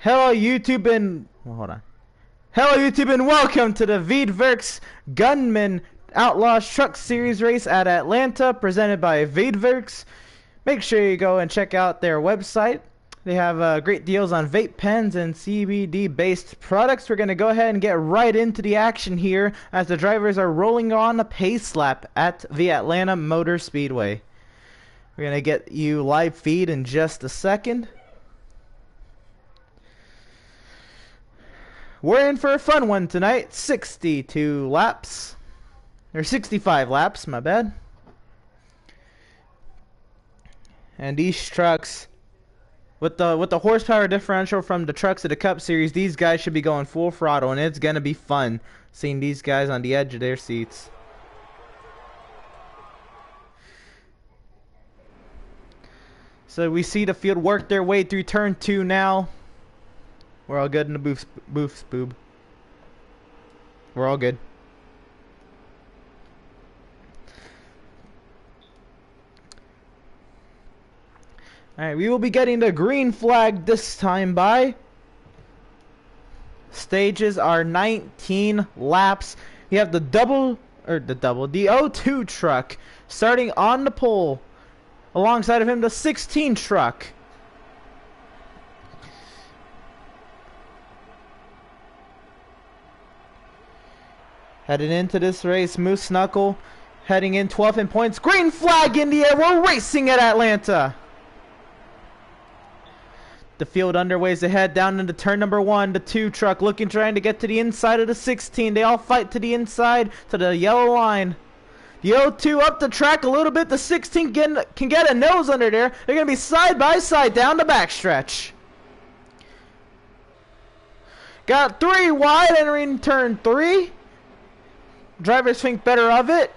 Hello YouTube and Hello YouTube and welcome to the Veedverks Gunman Outlaws Truck Series race at Atlanta, presented by Veedverks. Make sure you go and check out their website. They have great deals on vape pens and CBD based products. We're going to go ahead and get right into the action here as the drivers are rolling on a pace lap at the Atlanta Motor Speedway. We're going to get you live feed in just a second. We're in for a fun one tonight. 62 laps. Or 65 laps, my bad. And these trucks, with the horsepower differential from the trucks of the Cup Series, these guys should be going full throttle, and it's going to be fun seeing these guys on the edge of their seats. So we see the field work their way through turn 2 now. We're all good in the booth, boob. We're all good. Alright, we will be getting the green flag this time by. Stages are 19 laps. You have the O2 truck starting on the pole. Alongside of him, the 16 truck. Heading into this race, Moose Knuckle heading in 12th in points. Green flag in the air. We're racing at Atlanta. The field underways ahead down into turn number 1. The 2 truck trying to get to the inside of the 16. They all fight to the inside to the yellow line. The O2 up the track a little bit. The 16 can get a nose under there. They're going to be side by side down the backstretch. Got 3 wide entering turn 3. Drivers think better of it.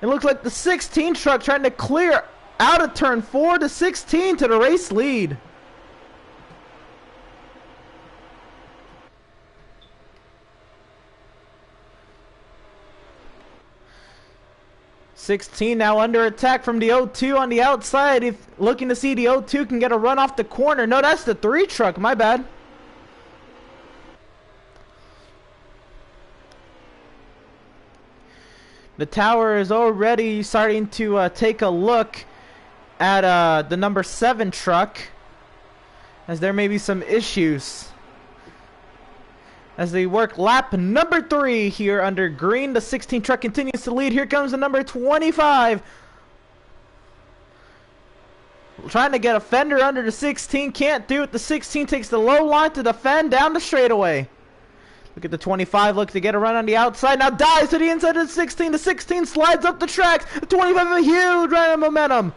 It looks like the 16 truck trying to clear out of turn 4. The 16 to the race lead. '16 now under attack from the O2 on the outside. If looking to see the O2 can get a run off the corner. No, that's the 3 truck. My bad. The tower is already starting to take a look at the number 7 truck, as there may be some issues. As they work lap number 3 here under green, the 16 truck continues to lead. Here comes the number 25. Trying to get a fender under the 16, can't do it. The 16 takes the low line to defend down the straightaway. Look at the 25, look to get a run on the outside. Now dives to the inside of the 16. The 16 slides up the tracks. The 25 a huge run of momentum.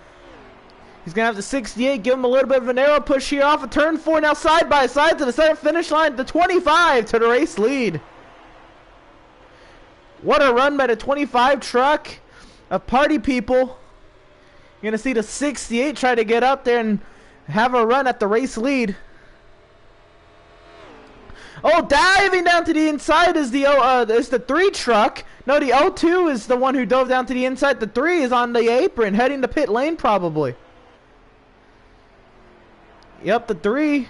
He's going to have the 68 give him a little bit of an arrow push here off of turn 4. Now side by side to the center finish line. The 25 to the race lead. What a run by the 25 truck of party people. You're going to see the 68 try to get up there and have a run at the race lead. Oh, diving down to the inside is the 3 truck. No, the O2 is the one who dove down to the inside. The 3 is on the apron, heading to pit lane probably. Yep, the 3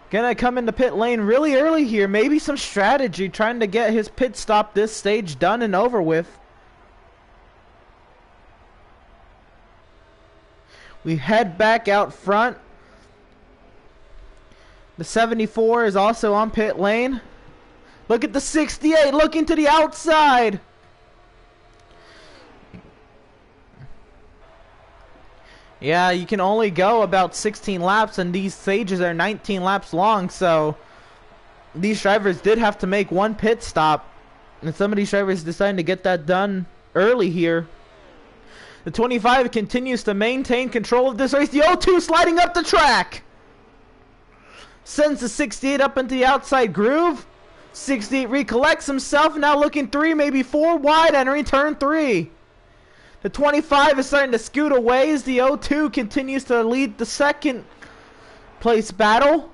gonna come into pit lane really early here. Maybe some strategy, trying to get his pit stop this stage done and over with. We head back out front. The 74 is also on pit lane. Look at the 68 looking to the outside. Yeah, you can only go about 16 laps, and these stages are 19 laps long, so these drivers did have to make one pit stop, and some of these drivers decided to get that done early here. The 25 continues to maintain control of this race. The O2 sliding up the track. Sends the 68 up into the outside groove. 68 recollects himself, now looking 3, maybe 4 wide, entering turn 3. The 25 is starting to scoot away as the O2 continues to lead the second place battle.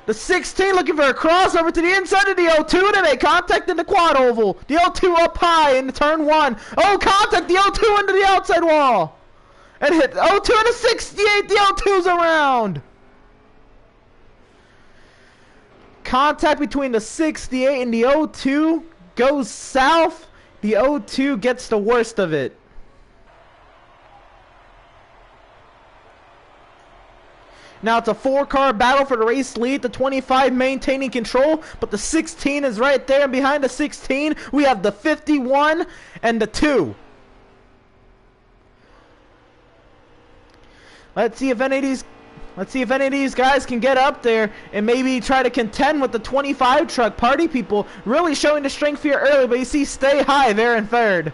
The 16 looking for a crossover to the inside of the O2. They make contact in the quad oval. The O2 up high in turn 1. Oh, contact the O2 into the outside wall. And hit 02 and a 68. The 02's around. Contact between the 68 and the 02 goes south. The 02 gets the worst of it. Now it's a 4-car battle for the race lead. The 25 maintaining control, but the 16 is right there. And behind the 16, we have the 51 and the 2. Let's see if any of these guys can get up there and maybe try to contend with the 25 truck. Party people really showing the strength here early, but you see Stay High there in third.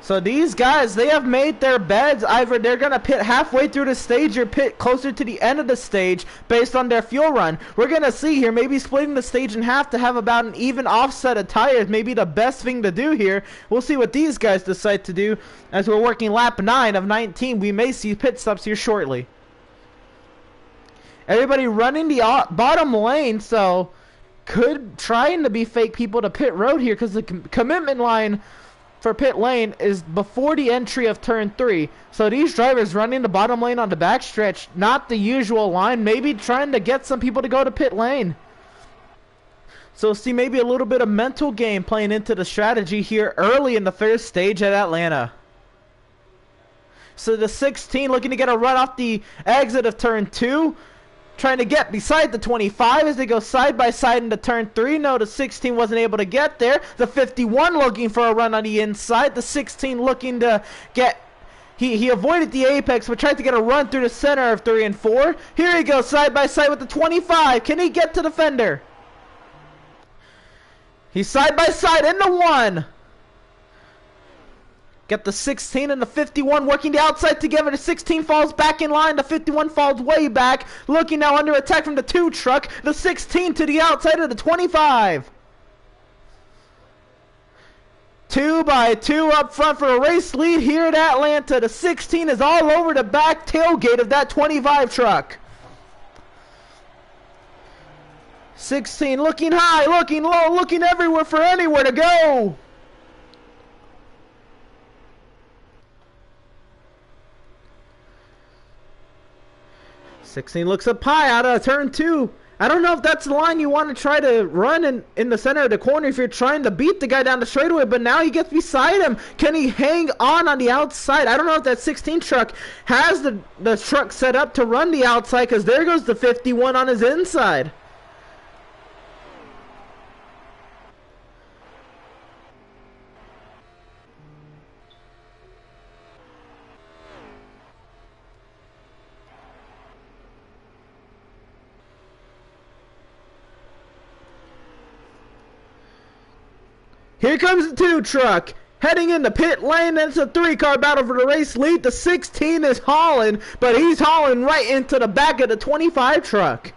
So these guys, they have made their beds. Either they're going to pit halfway through the stage or pit closer to the end of the stage based on their fuel run. We're going to see here, maybe splitting the stage in half to have about an even offset of tires. Maybe the best thing to do here. We'll see what these guys decide to do as we're working lap 9 of 19. We may see pit stops here shortly. Everybody running the bottom lane, so trying to be fake people to pit road here because the commitment line for pit lane is before the entry of turn 3. So these drivers running the bottom lane on the backstretch, not the usual line, maybe trying to get some people to go to pit lane. So see maybe a little bit of mental game playing into the strategy here early in the first stage at Atlanta. So the 16 looking to get a run off the exit of turn 2. Trying to get beside the 25 as they go side by side into turn 3. No, the 16 wasn't able to get there. The 51 looking for a run on the inside. The 16 looking to get... He avoided the apex but tried to get a run through the center of 3 and 4. Here he goes side by side with the 25. Can he get to the fender? He's side by side in the 1. Get the 16 and the 51 working the outside together. The 16 falls back in line. The 51 falls way back. Looking now under attack from the 2 truck. The 16 to the outside of the 25. 2 by 2 up front for a race lead here at Atlanta. The 16 is all over the back tailgate of that 25 truck. 16 looking high, looking low, looking everywhere for anywhere to go. Sixteen looks up high out of turn 2. I don't know if that's the line you want to try to run in the center of the corner if you're trying to beat the guy down the straightaway, but now he gets beside him. Can he hang on the outside? I don't know if that 16 truck has the truck set up to run the outside, because there goes the 51 on his inside. Here comes the 2 truck, heading into pit lane, and it's a 3-car battle for the race lead. The 16 is hauling, but he's hauling right into the back of the 25 truck.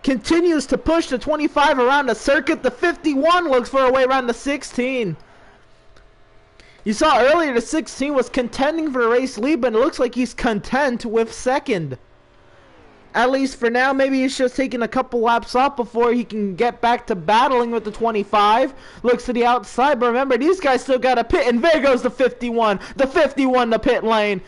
Continues to push the 25 around the circuit. The 51 looks for a way around the 16. You saw earlier the 16 was contending for the race lead, but it looks like he's content with second. At least for now, maybe he's just taking a couple laps off before he can get back to battling with the 25. Looks to the outside, but remember, these guys still got a pit, and there goes the 51. The 51 to pit lane.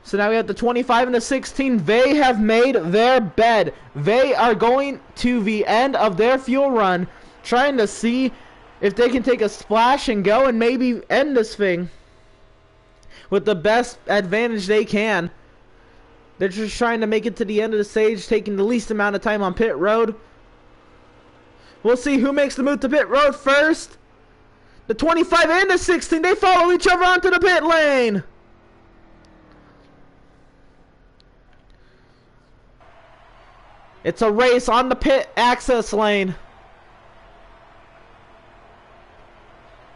So now we have the 25 and the 16. They have made their bed. They are going to the end of their fuel run, trying to see if they can take a splash and go and maybe end this thing with the best advantage they can. They're just trying to make it to the end of the stage, taking the least amount of time on pit road. We'll see who makes the move to pit road first. The 25 and the 16, they follow each other onto the pit lane. It's a race on the pit access lane.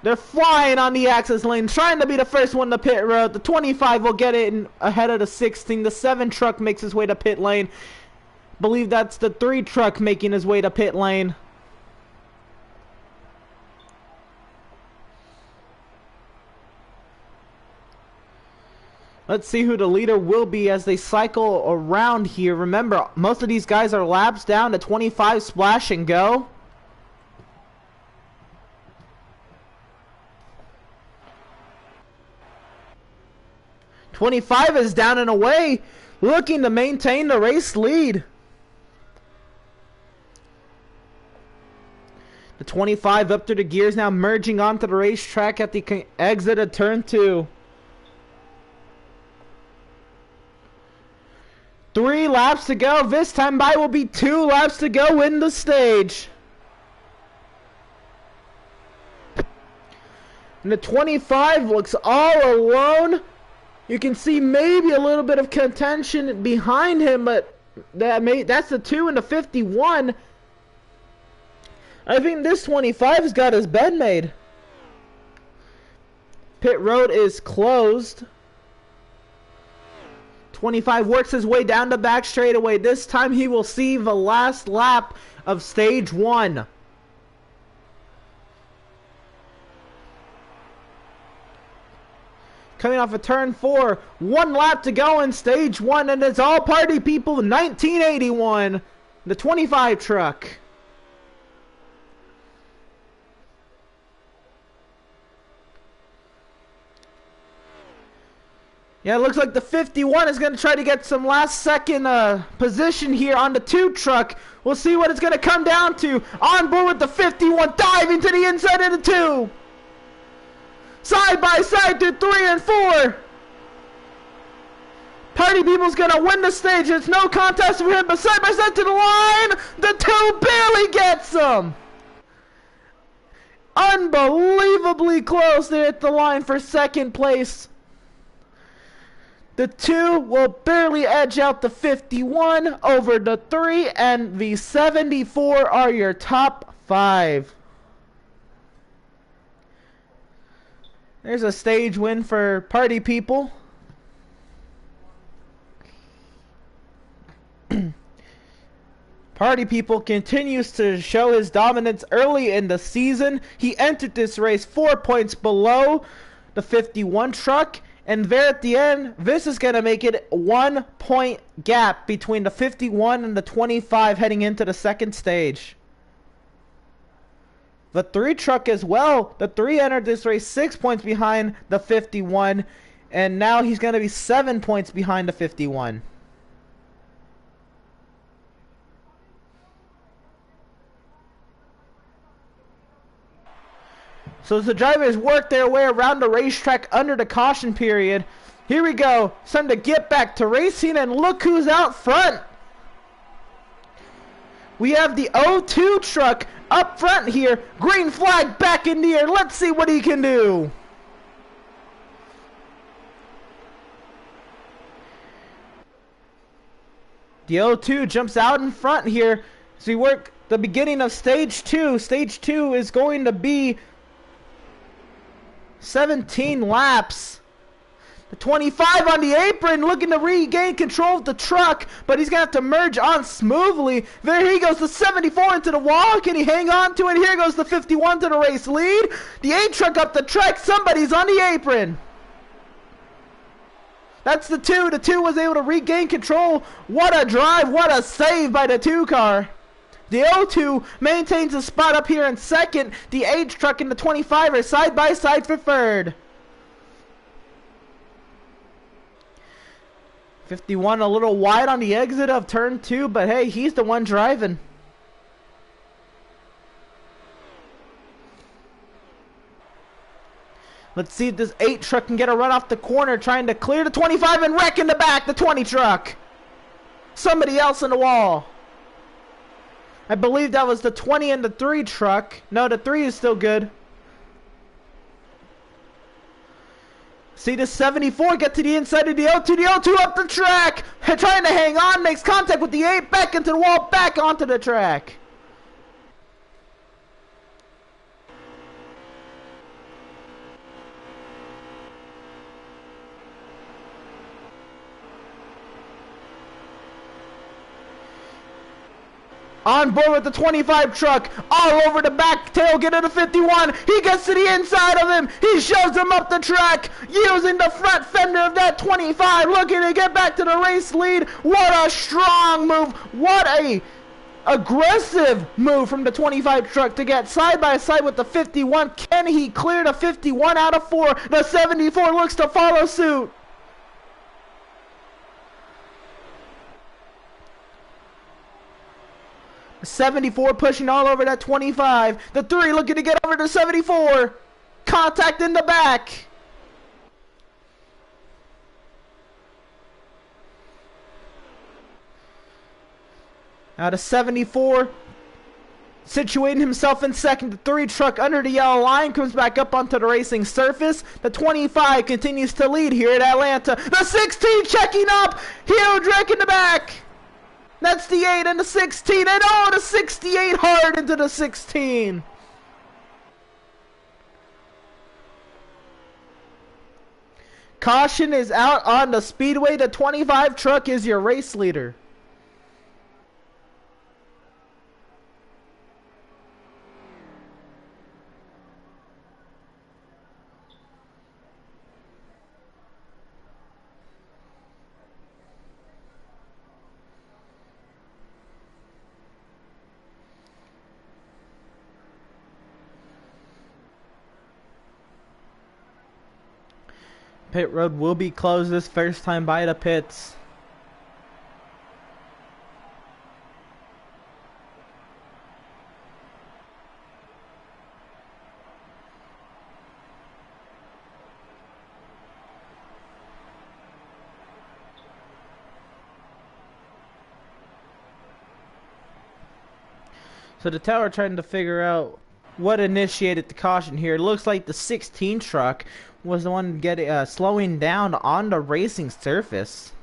They're flying on the access lane, trying to be the first one to pit road. The 25 will get it in ahead of the 16. The 7 truck makes his way to pit lane. Believe that's the 3 truck making his way to pit lane. Let's see who the leader will be as they cycle around here. Remember, most of these guys are laps down to 25 splash and go. 25 is down and away, looking to maintain the race lead. The 25 up to the gears now, merging onto the racetrack at the exit of turn 2. 3 laps to go. This time by will be 2 laps to go in the stage. And the 25 looks all alone. You can see maybe a little bit of contention behind him, but that's the 2 and the 51. I think this 25's got his bed made. Pit road is closed. 25 works his way down the back straightaway. This time he will see the last lap of stage 1. Coming off of turn 4, 1 lap to go in stage 1, and it's all party people 1981, the 25 truck. Yeah, it looks like the 51 is going to try to get some last second position here on the 2 truck. We'll see what it's going to come down to. On board with the 51, diving to the inside of the 2. Side by side through 3 and 4. Party People's going to win the stage. It's no contest for him, but side by side to the line, the 2 barely gets him. Unbelievably close there at the line for second place. The 2 will barely edge out the 51 over the 3, and the 74 are your top 5. There's a stage win for Party People. Party People continues to show his dominance early in the season. He entered this race 4 points below the 51 truck. And there at the end, this is going to make it 1 point gap between the 51 and the 25 heading into the second stage. The 3 truck as well. The 3 entered this race 6 points behind the 51. And now he's going to be 7 points behind the 51. So as the drivers work their way around the racetrack under the caution period, here we go. It's time to get back to racing, and look who's out front. We have the 02 truck up front here. Green flag back in the air. Let's see what he can do. The 02 jumps out in front here. So we work the beginning of stage 2. Stage 2 is going to be 17 laps. The 25 on the apron looking to regain control of the truck, but he's going to have to merge on smoothly. There he goes, the 74 into the wall. Can he hang on to it? Here goes the 51 to the race lead. The 8 truck up the track. Somebody's on the apron. That's the 2. The 2 was able to regain control. What a drive. What a save by the 2 car. The 02 maintains a spot up here in second. The 8 truck and the 25 are side by side for third. 51 a little wide on the exit of turn 2, but hey, he's the one driving. Let's see if this 8 truck can get a run off the corner, trying to clear the 25 and wreck in the back the 20 truck. Somebody else in the wall. I believe that was the 20 and the 3 truck. No, the 3 is still good. See the 74 get to the inside of the 02. The 02 up the track. Trying to hang on. Makes contact with the 8. Back into the wall. Back onto the track. On board with the 25 truck, all over the back tailgate of the 51. He gets to the inside of him. He shoves him up the track, using the front fender of that 25, looking to get back to the race lead. What a strong move. What a aggressive move from the 25 truck to get side by side with the 51. Can he clear the 51 out of 4? The 74 looks to follow suit. 74 pushing all over that 25. The 3 looking to get over to 74. Contact in the back. Out of 74. Situating himself in second. The 3 truck under the yellow line comes back up onto the racing surface. The 25 continues to lead here at Atlanta. The 16 checking up. Huge wreck in the back. That's the 8 and the 16. And oh, the 68 hard into the 16. Caution is out on the speedway. The 25 truck is your race leader. Pit road will be closed this first time by the pits. So the tower trying to figure out what initiated the caution here. It looks like the 16 truck was the one getting slowing down on the racing surface.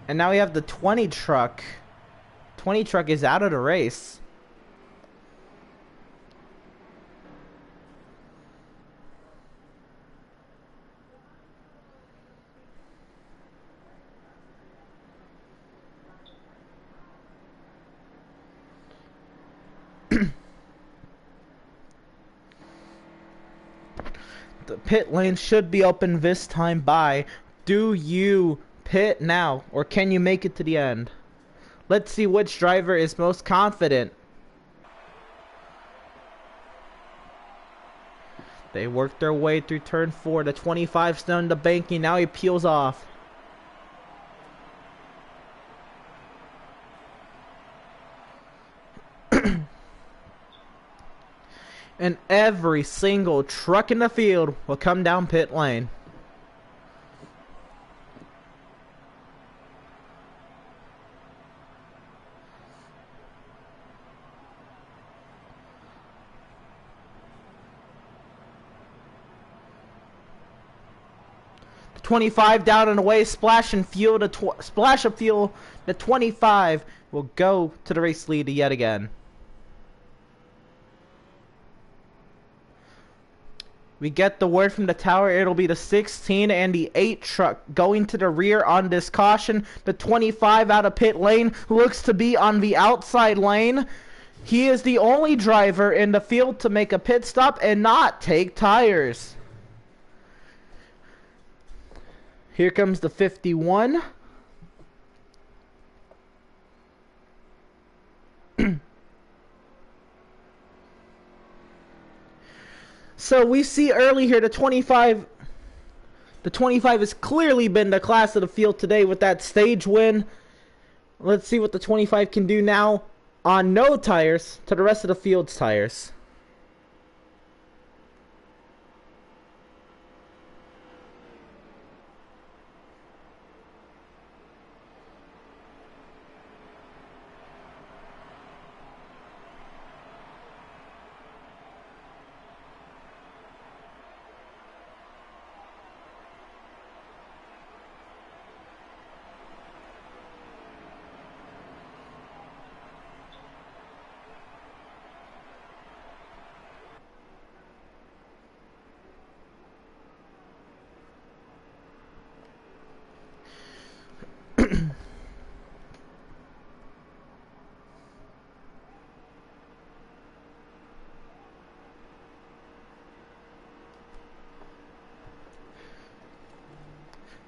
And now we have the 20 truck. 20 truck is out of the race. The pit lane should be open this time by. Do you pit now, or can you make it to the end? Let's see which driver is most confident. They work their way through turn 4. The 25 still in the banking. Now he peels off. And every single truck in the field will come down pit lane. The 25 down and away, splash of fuel. The 25 will go to the race lead yet again. We get the word from the tower. It'll be the 16 and the 8 truck going to the rear on this caution. The 25 out of pit lane looks to be on the outside lane. He is the only driver in the field to make a pit stop and not take tires. Here comes the 51. So we see early here the 25 has clearly been the class of the field today with that stage win. Let's see what the 25 can do now on no tires to the rest of the field's tires.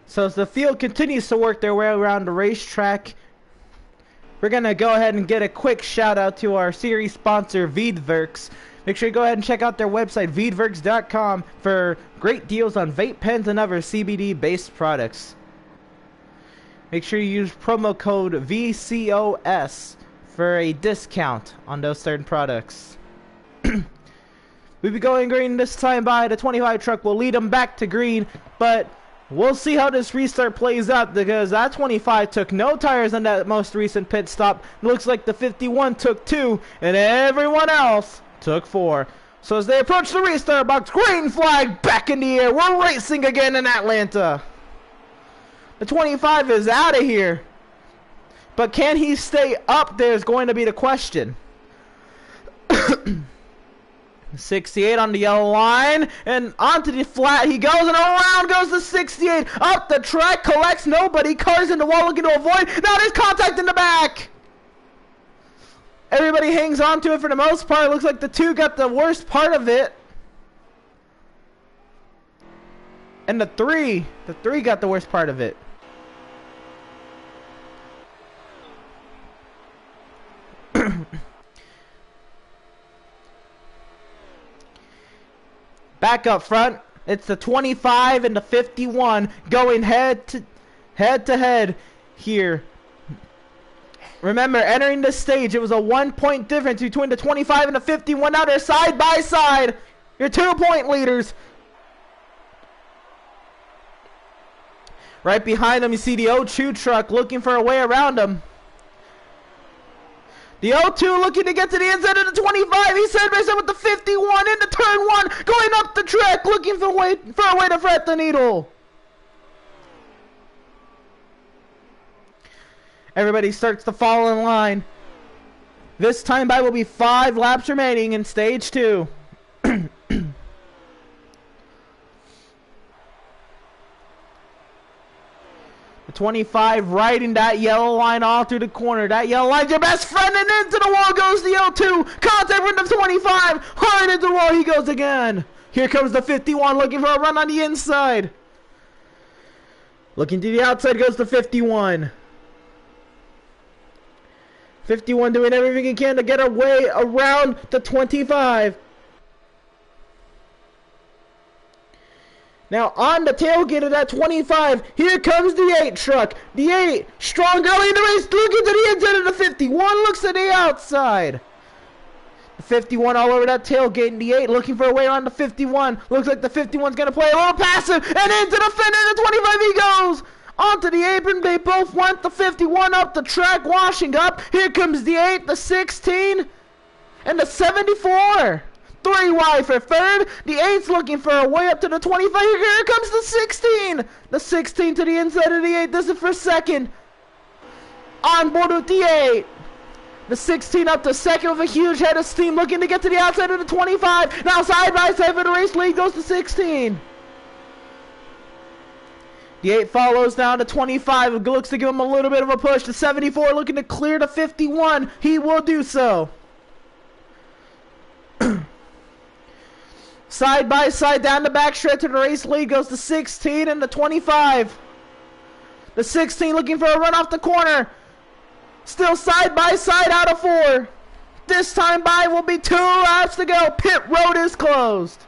So as the field continues to work their way around the racetrack, we're going to go ahead and get a quick shout out to our series sponsor, Veedverks. Make sure you go ahead and check out their website, Veedverks.com, for great deals on vape pens and other CBD-based products. Make sure you use promo code VCOS for a discount on those certain products. We'll be going green this time by. The 25 truck will lead them back to green, but we'll see how this restart plays out because that 25 took no tires on that most recent pit stop. It looks like the 51 took 2 and everyone else took 4. So as they approach the restart box, green flag back in the air. We're racing again in Atlanta. The 25 is out of here. But can he stay up there is going to be the question. 68 on the yellow line, and onto the flat he goes, and around goes the 68, up the track, collects nobody, cars in the wall looking to avoid, now there's contact in the back! Everybody hangs on to it for the most part. It looks like the 2 got the worst part of it. And the 3 got the worst part of it. Back up front, it's the 25 and the 51 going head to head here. Remember, entering this stage, it was a 1-point difference between the 25 and the 51. Now they're side by side. Your 2-point leaders. Right behind them, you see the O2 truck looking for a way around them. The O2 looking to get to the inside of the 25. He's side by side with the 51 into turn 1. Going up the track looking for a way to thread the needle. Everybody starts to fall in line. This time by will be 5 laps remaining in stage 2. The 25 riding that yellow line all through the corner. That yellow line's your best friend, and into the wall goes the L2. Contact with the 25. Hard into the wall he goes again. Here comes the 51 looking for a run on the inside. Looking to the outside goes the 51. 51 doing everything he can to get away around the 25. Now on the tailgate of that 25, here comes the 8 truck. The 8, strong early in the race, looking to the inside of the 51, looks to the outside. The 51 all over that tailgate, and the 8 looking for a way around the 51. Looks like the 51's going to play a little passive, and into the fender, the 25 he goes. Onto the apron, they both went the 51 up the track, washing up. Here comes the 8, the 16, and the 74. 3 wide for third. The 8's looking for a way up to the 25. Here comes the 16. The 16 to the inside of the 8. This is for second. On board with the 8. The 16 up to second with a huge head of steam, looking to get to the outside of the 25. Now side by side for the race lead goes the 16. The 8 follows down to 25. It looks to give him a little bit of a push. The 74 looking to clear the 51. He will do so. Side by side down the backstretch to the race lead goes the 16 and the 25. The 16 looking for a run off the corner. Still side by side out of 4. This time by will be 2 laps to go. Pit road is closed.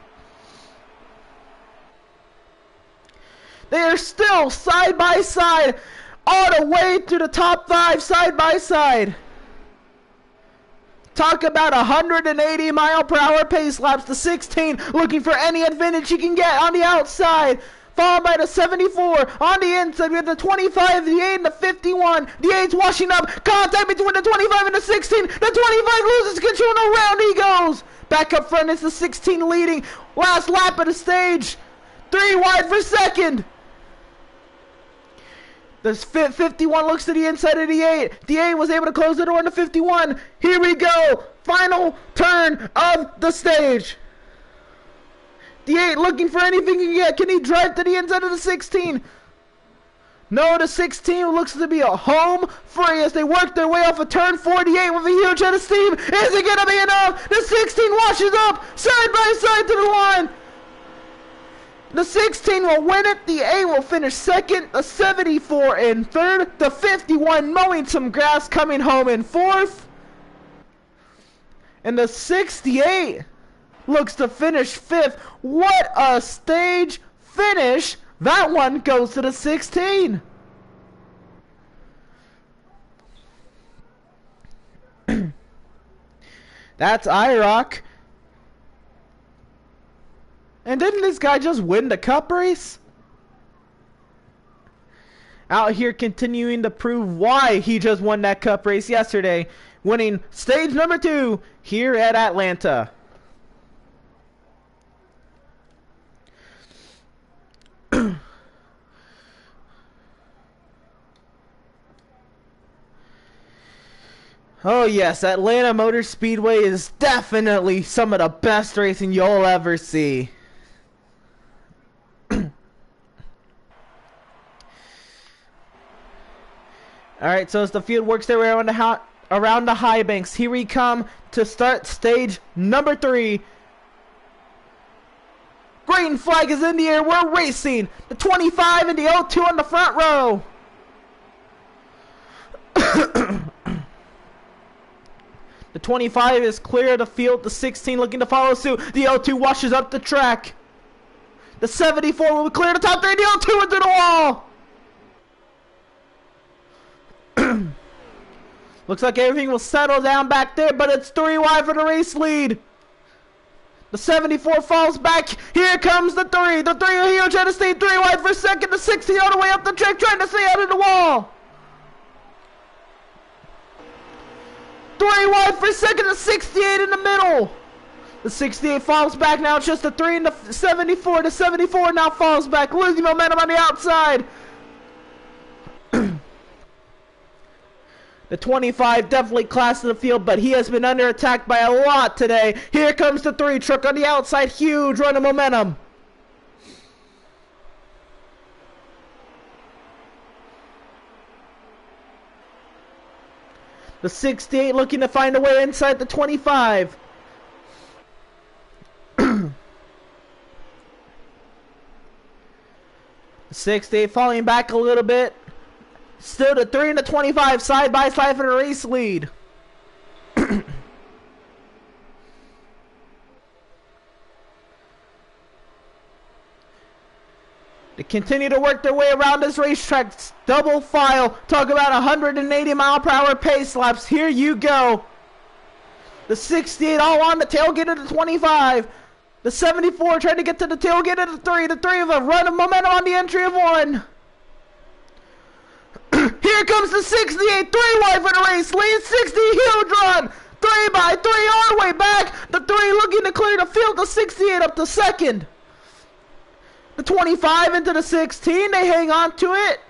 They are still side by side all the way to the top 5 side by side. Talk about 180 mile per hour pace laps. The 16 looking for any advantage he can get on the outside. Followed by the 74 on the inside. We have the 25, the 8, and the 51. The 8's washing up. Contact between the 25 and the 16. The 25 loses control and around he goes. Back up front is the 16 leading. Last lap of the stage. 3 wide for second. The 51 looks to the inside of the 8. The 8 was able to close the door on the 51. Here we go. Final turn of the stage. The 8 looking for anything he can get. Can he drive to the inside of the 16? No, the 16 looks to be a home free as they work their way off of turn 48 with a huge head of steam. Is it going to be enough? The 16 washes up side by side to the line. The 16 will win it. The 8 will finish second. The 74 in third. The 51 mowing some grass coming home in fourth. And the 68 looks to finish fifth. What a stage finish. That one goes to the 16. That's IROC. And didn't this guy just win the cup race? Out here continuing to prove why he just won that cup race yesterday, winning stage number 2 here at Atlanta. Oh yes, Atlanta Motor Speedway is definitely some of the best racing you'll ever see. Alright, so as the field works their way around the high banks, here we come to start stage number 3. Green flag is in the air, we're racing! The 25 and the 02 on the front row! The 25 is clear of the field, the 16 looking to follow suit, the 02 washes up the track. The 74 will clear the top 3, the 02 into the wall! Looks like everything will settle down back there, but it's 3 wide for the race lead. The 74 falls back. Here comes the 3. The 3 are here trying to stay 3 wide for second. The 60 all the way up the track trying to stay out of the wall. 3 wide for second. The 68 in the middle. The 68 falls back now. It's just the 3 and the 74. The 74 now falls back, losing momentum on the outside. The 25 definitely class in the field, but he has been under attack by a lot today. Here comes the 3 truck on the outside. Huge run of momentum. The 68 looking to find a way inside the 25. The 68 falling back a little bit. Still the 3 and the 25 side by side for the race lead. They continue to work their way around this racetrack. Double file. Talk about 180 mile per hour pace laps. Here you go. The 68 all on the tailgate of the 25. The 74 trying to get to the tailgate of the 3. The 3 of a run of momentum on the entry of 1. Here comes the 68, 3 wide for the race lead, 60 huge run, 3 by 3 all the way back, the 3 looking to clear the field, the 68 up to second. The 25 into the 16, they hang on to it.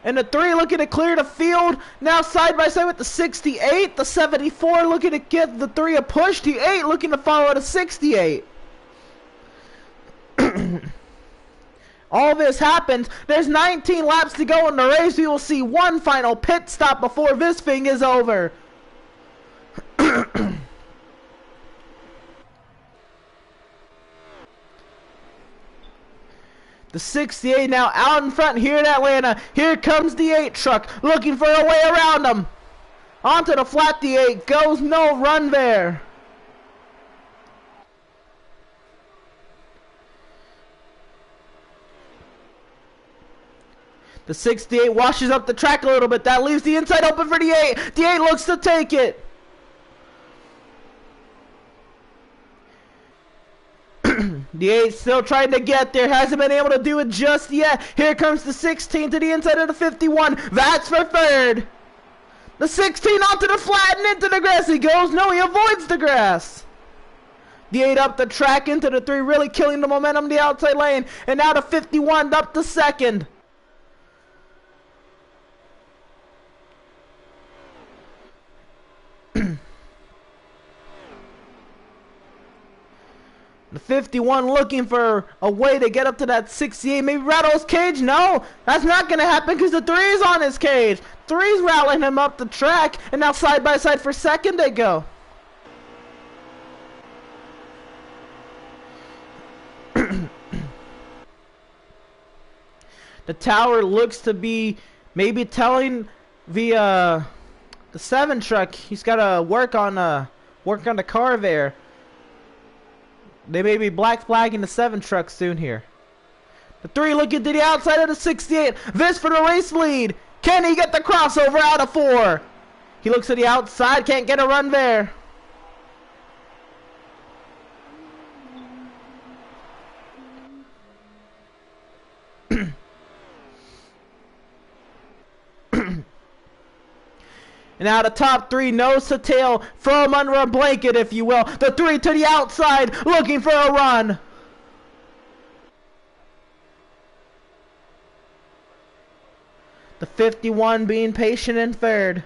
And the 3 looking to clear the field, now side by side with the 68, the 74 looking to give the 3 a push, the 8 looking to follow the 68. All this happens. There's 19 laps to go in the race. We will see one final pit stop before this thing is over. The 68 now out in front here in Atlanta. Here comes the 8 truck looking for a way around them. Onto the flat, the 8 goes, no run there. The 68 washes up the track a little bit. That leaves the inside open for the 8. The 8 looks to take it. The 8 still trying to get there. Hasn't been able to do it just yet. Here comes the 16 to the inside of the 51. That's for third. The 16 onto the flat and into the grass. He goes. No, he avoids the grass. The 8 up the track into the 3. Really killing the momentum in the outside lane. And now the 51 up to second. The 51 looking for a way to get up to that 68. Maybe rattle his cage? No, that's not going to happen because the 3 is on his cage. 3's rattling him up the track. And now side by side for second they go. The tower looks to be maybe telling the 7 truck he's got to work on the car there. They may be black flagging the 7 truck soon here. The 3 looking to the outside of the 68. This for the race lead. Can he get the crossover out of 4? He looks to the outside, can't get a run there. And now the top three, nose to tail, throw him under a blanket, if you will. The three to the outside, looking for a run. The 51 being patient in third.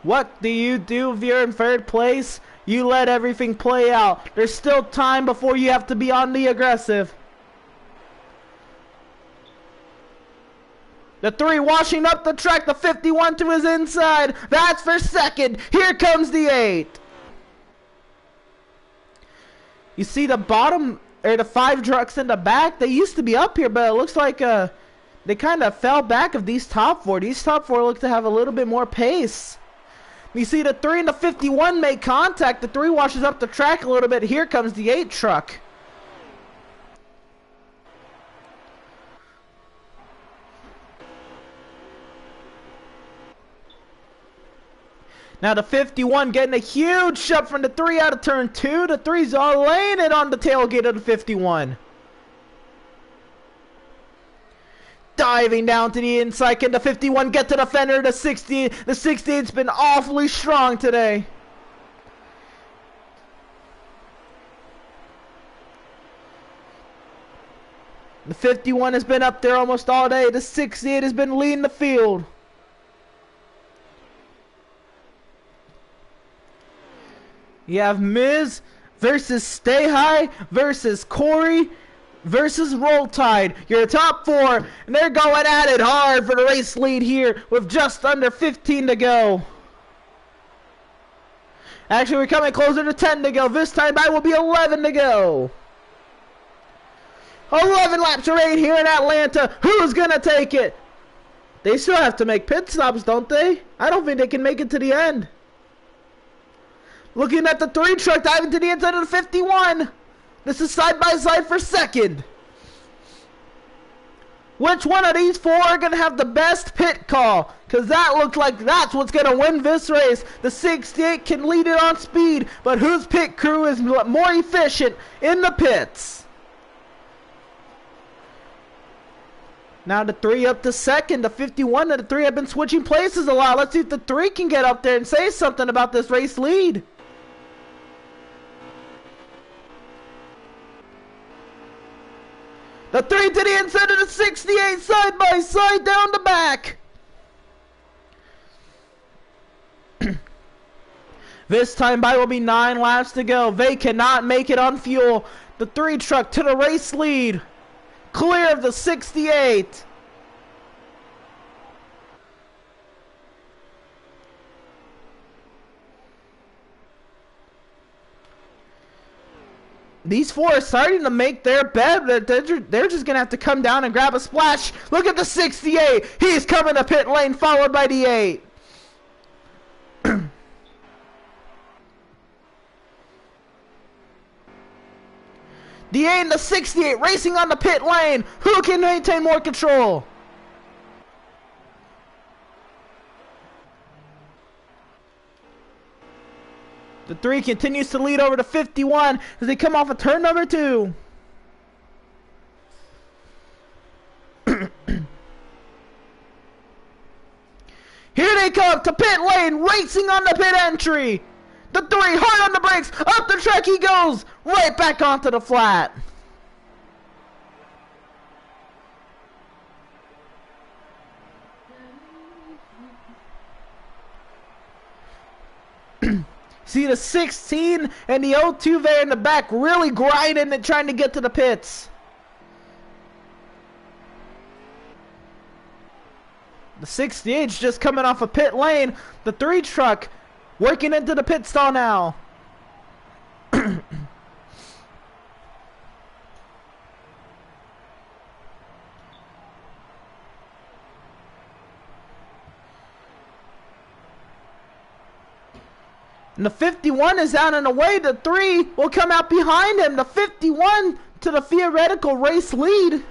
What do you do if you're in third place? You let everything play out. There's still time before you have to be on the aggressive. The three washing up the track, the 51 to his inside. That's for second. Here comes the 8. You see the bottom, or the 5 trucks in the back, they used to be up here, but it looks like they kind of fell back of these top 4. These top 4 look to have a little bit more pace. You see the 3 and the 51 make contact. The 3 washes up the track a little bit. Here comes the 8 truck. Now the 51 getting a huge shove from the 3 out of turn 2. The 3's all laying it on the tailgate of the 51. Diving down to the inside. Can the 51 get to the fender? The 60. The 68's been awfully strong today. The 51 has been up there almost all day. The 68 has been leading the field. You have Miz versus Stay High versus Corey versus Roll Tide. Your top 4, and they're going at it hard for the race lead here with just under 15 to go. Actually, we're coming closer to 10 to go. This time by will be 11 to go. 11 laps right here in Atlanta. Who's going to take it? They still have to make pit stops, don't they? I don't think they can make it to the end. Looking at the 3 truck diving to the inside of the 51. This is side by side for second. Which one of these 4 are going to have the best pit call? Because that looks like that's what's going to win this race. The 68 can lead it on speed, but whose pit crew is more efficient in the pits? Now the 3 up to second. The 51 and the 3 have been switching places a lot. Let's see if the 3 can get up there and say something about this race lead. The 3 to the inside of the 68, side by side down the back. This time by will be 9 laps to go. They cannot make it on fuel. The 3 truck to the race lead. Clear of the 68. These 4 are starting to make their bed, but they're just going to have to come down and grab a splash. Look at the 68. He's coming to pit lane, followed by the 8. The 8 and the 68 racing on the pit lane. Who can maintain more control? The 3 continues to lead over the 51 as they come off of turn number 2. Here they come to pit lane, racing on the pit entry. The 3 hard on the brakes, up the track he goes, right back onto the flat. See the 16 and the 02 there in the back really grinding and trying to get to the pits. The 68's just coming off a pit lane. The 3 truck working into the pit stall now. And the 51 is out and away. The 3 will come out behind him. The 51 to the theoretical race lead.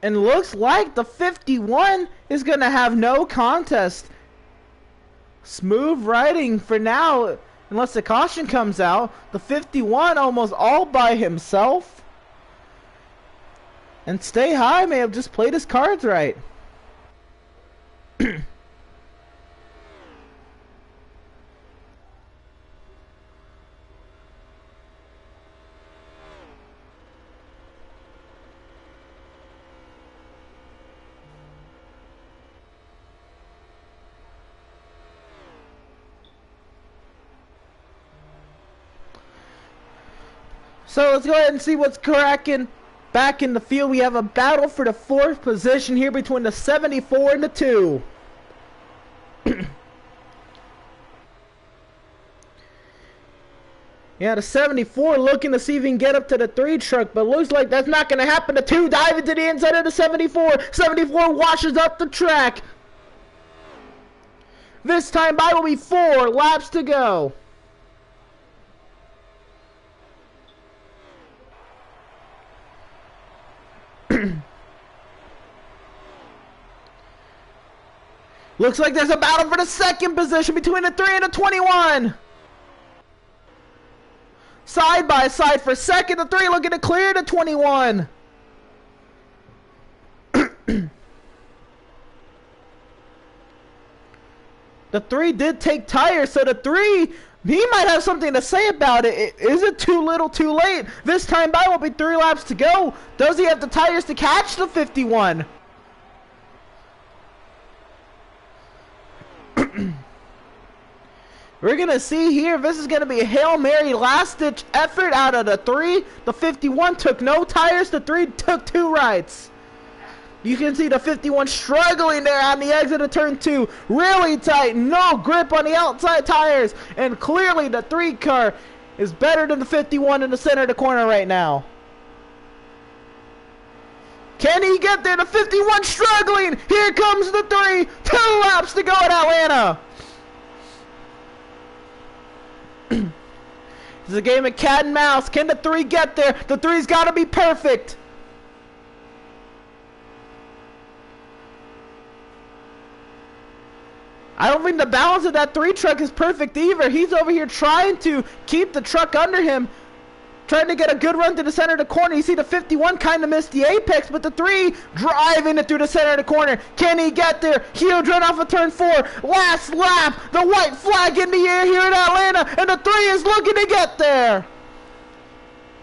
And looks like the 51 is going to have no contest. Smooth riding for now, unless the caution comes out. The 51 almost all by himself. And Stay High may have just played his cards right. So let's go ahead and see what's cracking back in the field. We have a battle for the 4th position here between the 74 and the 2. Yeah, the 74 looking to see if he can get up to the 3 truck, but looks like that's not going to happen. The 2 dive into the inside of the 74. 74 washes up the track. This time by will be 4 laps to go. Looks like there's a battle for the 2nd position between the 3 and the 21. Side by side for 2nd. The 3 looking to clear the 21. The 3 did take tires, so the 3, he might have something to say about it. Is it too little, too late? This time by will be 3 laps to go. Does he have the tires to catch the 51? We're going to see here if this is going to be a Hail Mary last-ditch effort out of the 3. The 51 took no tires. The 3 took 2 rides. You can see the 51 struggling there on the exit of turn 2. Really tight. No grip on the outside tires. And clearly the 3 car is better than the 51 in the center of the corner right now. Can he get there? The 51 struggling. Here comes the 3. 2 laps to go at Atlanta. This is a game of cat and mouse. Can the 3 get there? The 3's got to be perfect. I don't think the balance of that 3 truck is perfect either. He's over here trying to keep the truck under him, trying to get a good run to the center of the corner. You see the 51 kind of missed the apex, but the 3 driving it through the center of the corner. Can he get there? Huge run off of turn 4. Last lap. The white flag in the air here in Atlanta, and the 3 is looking to get there.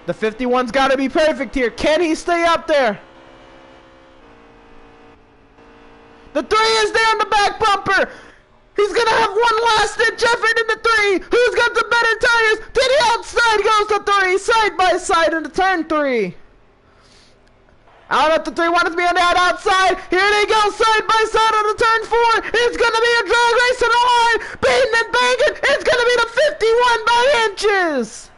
The 51's got to be perfect here. Can he stay up there? The 3 is there on the back bumper. He's going to have one last-ditch effort in the 3. Who's got the better tires? To the outside goes the 3. Side by side into turn 3. Out at the 3. Wanted to be on the outside. Here they go. Side by side on the turn 4. It's going to be a drag race to the line. Beating and banging. It's going to be the 51 by inches.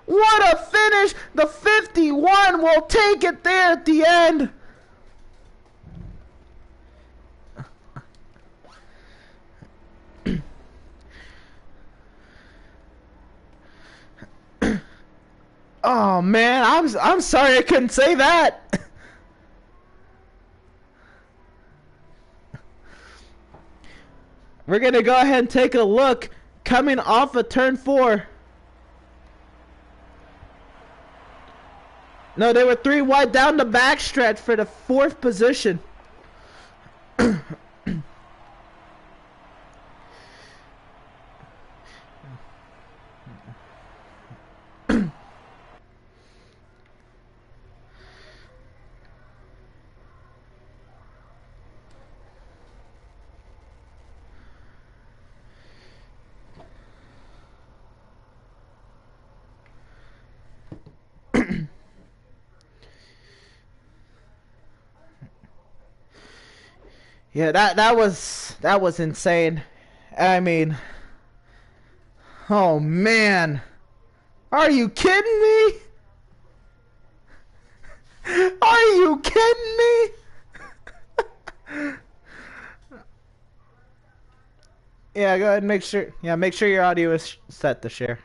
What a finish. The 51 will take it there at the end. Oh man, I'm sorry I couldn't say that. We're gonna go ahead and take a look coming off of turn 4. No, they were 3 wide down the backstretch for the 4th position. Yeah, that was insane. I mean, oh man, are you kidding me? Are you kidding me? Yeah, go ahead and make sure. Yeah, make sure your audio is set to share.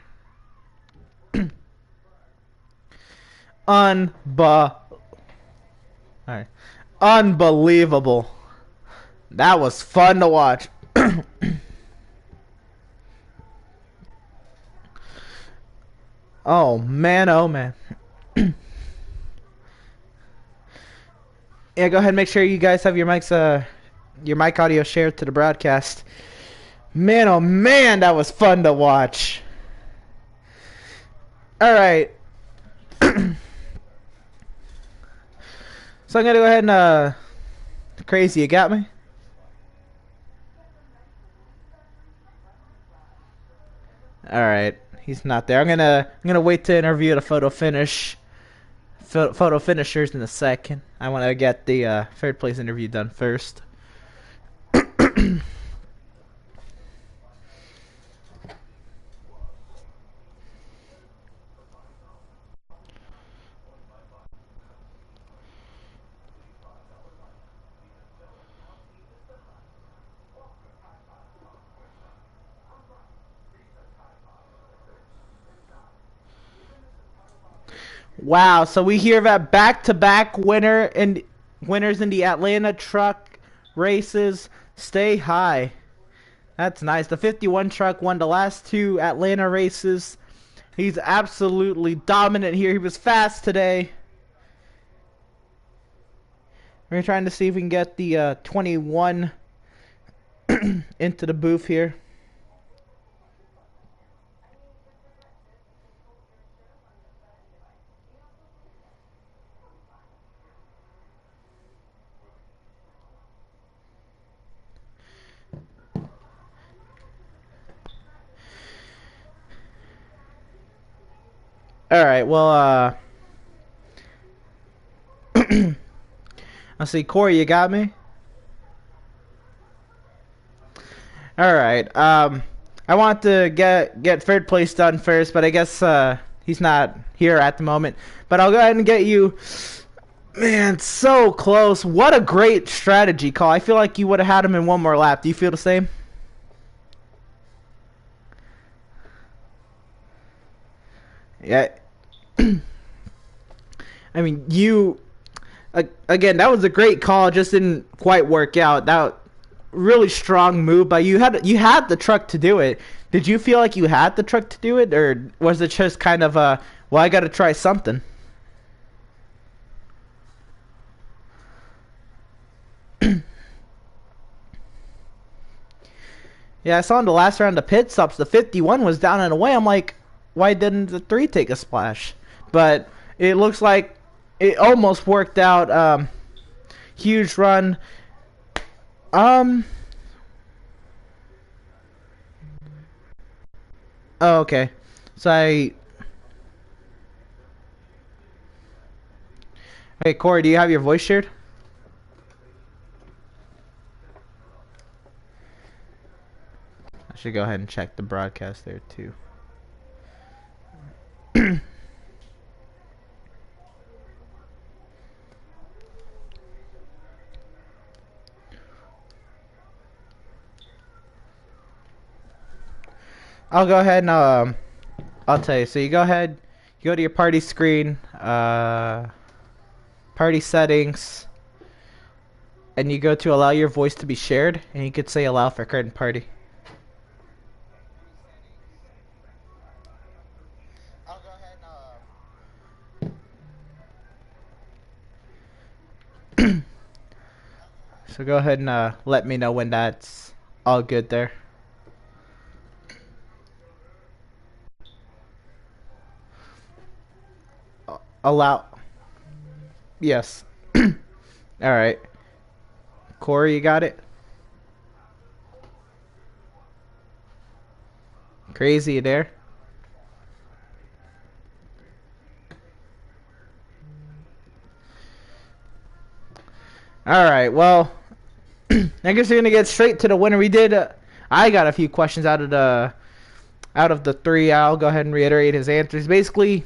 Unbelievable. All right. Unbelievable. That was fun to watch. Oh man, oh man. Yeah, go ahead and make sure you guys have your mic audio shared to the broadcast. Man, oh man, that was fun to watch. All right. So I'm gonna go ahead and crazy, you got me? All right, he's not there. I'm gonna wait to interview the photo finishers in a second. I want to get the third place interview done first. Wow, so we hear that back-to-back winners in the Atlanta truck races stay high. That's nice. The 51 truck won the last two Atlanta races. He's absolutely dominant here. He was fast today. We're trying to see if we can get the 21 into the booth here. All right, well, let's see, Corey, you got me? All right, I want to get third place done first, but I guess he's not here at the moment. But I'll go ahead and get you. Man, so close. What a great strategy call. I feel like you would have had him in one more lap. Do you feel the same? Yeah. I mean, again, that was a great call. Just didn't quite work out. That really strong move, but you had the truck to do it. Did you feel like you had the truck to do it, or was it just kind of well, I got to try something? Yeah, I saw in the last round of pit stops, the 51 was down and away. I'm like, why didn't the 3 take a splash? But it looks like it almost worked out. Huge run. Oh, okay. So Hey, Corey, do you have your voice shared? I should go ahead and check the broadcast there too. I'll go ahead and I'll tell you. So you go ahead, you go to your party screen, party settings, and you go to allow your voice to be shared, and you could say allow for current party. I'll go ahead and so go ahead and let me know when that's all good there. Allow. Yes. All right. Corey, you got it? Crazy, you there? All right. Well, I guess we're gonna get straight to the winner. We did. I got a few questions out of the 3. I'll go ahead and reiterate his answers. Basically,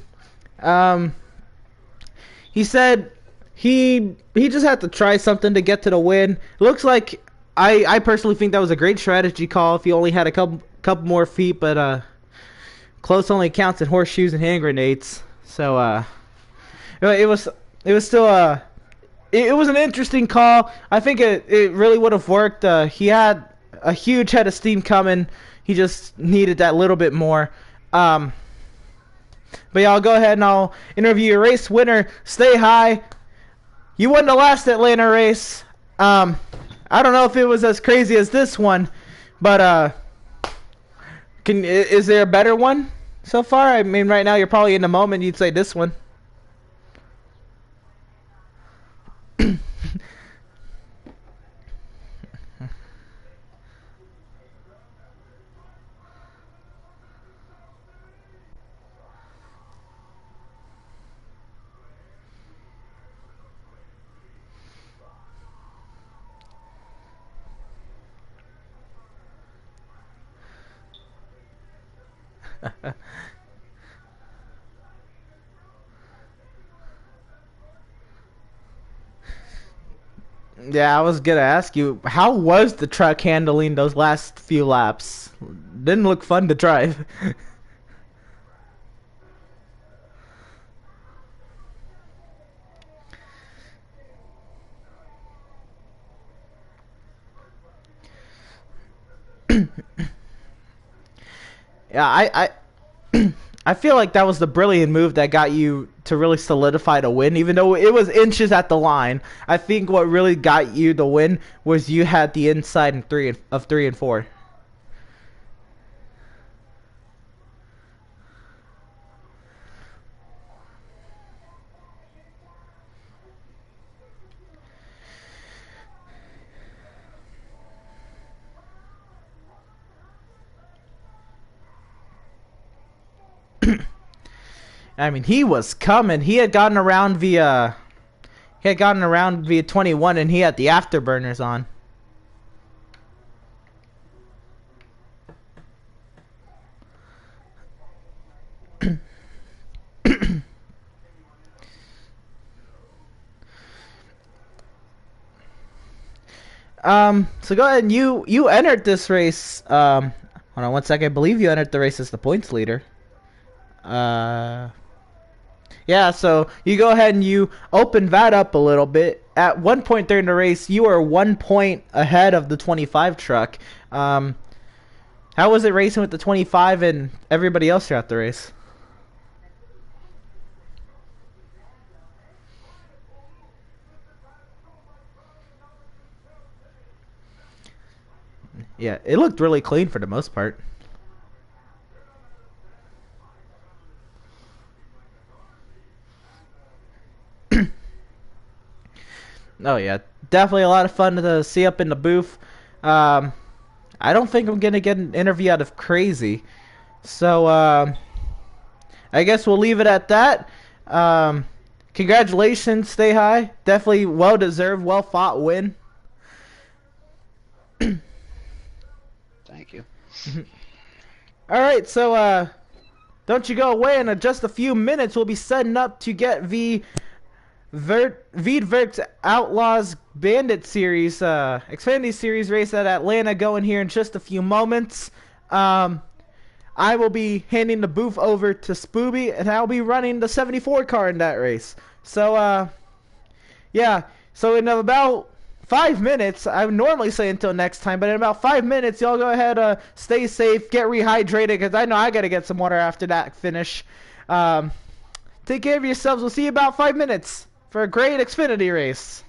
he said he just had to try something to get to the win. It looks like I personally think that was a great strategy call if he only had a couple more feet, but close only counts in horseshoes and hand grenades. So it was still it was an interesting call. I think it really would have worked. He had a huge head of steam coming. He just needed that little bit more. But yeah, I'll go ahead and I'll interview your race winner. Stay high. You won the last Atlanta race. I don't know if it was as crazy as this one, but is there a better one so far? I mean, right now you're probably in the moment. You'd say this one. Yeah, I was gonna ask you, how was the truck handling those last few laps? Didn't look fun to drive. Yeah, I feel like that was the brilliant move that got you to really solidify the win, even though it was inches at the line. I think what really got you the win was you had the inside in three and four. I mean, he was coming. He had gotten around via 21, and he had the afterburners on. So go ahead and you entered this race. Hold on one second. I believe you entered the race as the points leader. Yeah, so you go ahead and you open that up a little bit. At one point during the race, you were 1 point ahead of the 25 truck. How was it racing with the 25 and everybody else throughout the race? Yeah, it looked really clean for the most part. Oh yeah, definitely a lot of fun to see up in the booth. I don't think I'm gonna get an interview out of Crazy, so I guess we'll leave it at that. Congratulations, stay high. Definitely well deserved, well fought win. Thank you. All right, so don't you go away. In just a few minutes, we'll be setting up to get the Veedverks Outlaws Bandit Series, Xfinity Series race at Atlanta going here in just a few moments. I will be handing the booth over to Spooby, and I'll be running the 74 car in that race. So, yeah. So in about 5 minutes, I would normally say until next time, but in about 5 minutes, y'all go ahead, stay safe, get rehydrated, because I know I got to get some water after that finish. Take care of yourselves. We'll see you in about 5 minutes for a great Xfinity race.